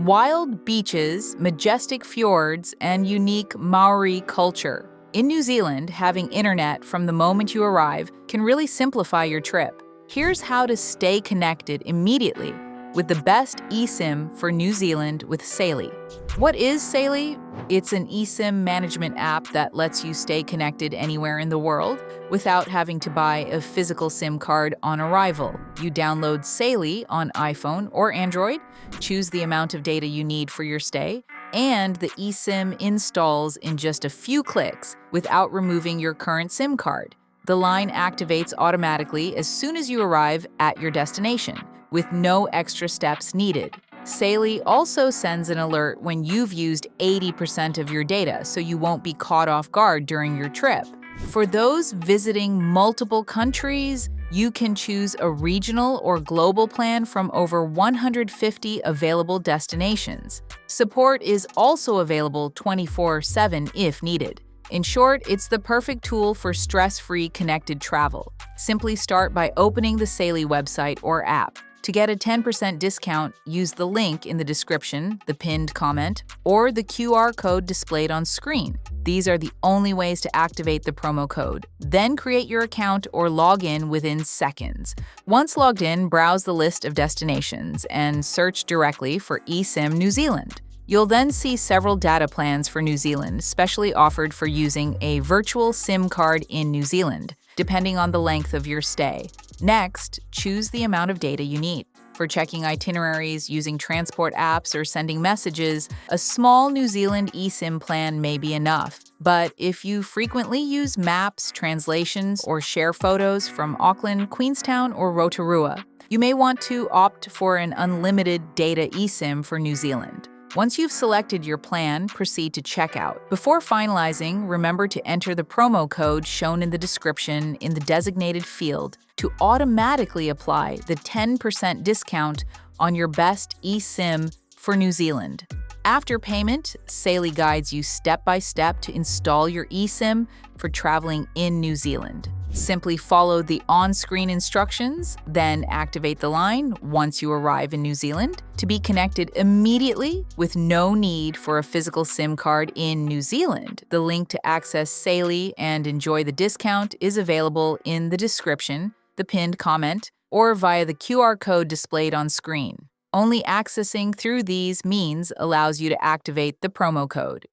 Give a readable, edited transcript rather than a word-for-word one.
Wild beaches, majestic fjords, and unique Maori culture. In New Zealand, having internet from the moment you arrive can really simplify your trip. Here's how to stay connected immediately with the best eSIM for New Zealand with Saily. What is Saily? It's an eSIM management app that lets you stay connected anywhere in the world without having to buy a physical SIM card on arrival. You download Saily on iPhone or Android, choose the amount of data you need for your stay, and the eSIM installs in just a few clicks without removing your current SIM card. The line activates automatically as soon as you arrive at your destination, with no extra steps needed. Saily also sends an alert when you've used 80% of your data, so you won't be caught off guard during your trip. For those visiting multiple countries, you can choose a regional or global plan from over 150 available destinations. Support is also available 24/7 if needed. In short, it's the perfect tool for stress-free connected travel. Simply start by opening the Saily website or app. To get a 10% discount, use the link in the description, the pinned comment, or the QR code displayed on screen. These are the only ways to activate the promo code. Then create your account or log in within seconds. Once logged in, browse the list of destinations and search directly for eSIM New Zealand. You'll then see several data plans for New Zealand, specially offered for using a virtual SIM card in New Zealand, depending on the length of your stay. Next, choose the amount of data you need. For checking itineraries, using transport apps, or sending messages, a small New Zealand eSIM plan may be enough. But if you frequently use maps, translations, or share photos from Auckland, Queenstown, or Rotorua, you may want to opt for an unlimited data eSIM for New Zealand. Once you've selected your plan, proceed to checkout. Before finalizing, remember to enter the promo code shown in the description in the designated field to automatically apply the 10% discount on your best eSIM for New Zealand. After payment, Saily guides you step by step to install your eSIM for traveling in New Zealand. Simply follow the on-screen instructions, then activate the line once you arrive in New Zealand to be connected immediately with no need for a physical SIM card in New Zealand. The link to access Saily and enjoy the discount is available in the description, the pinned comment, or via the QR code displayed on screen. Only accessing through these means allows you to activate the promo code.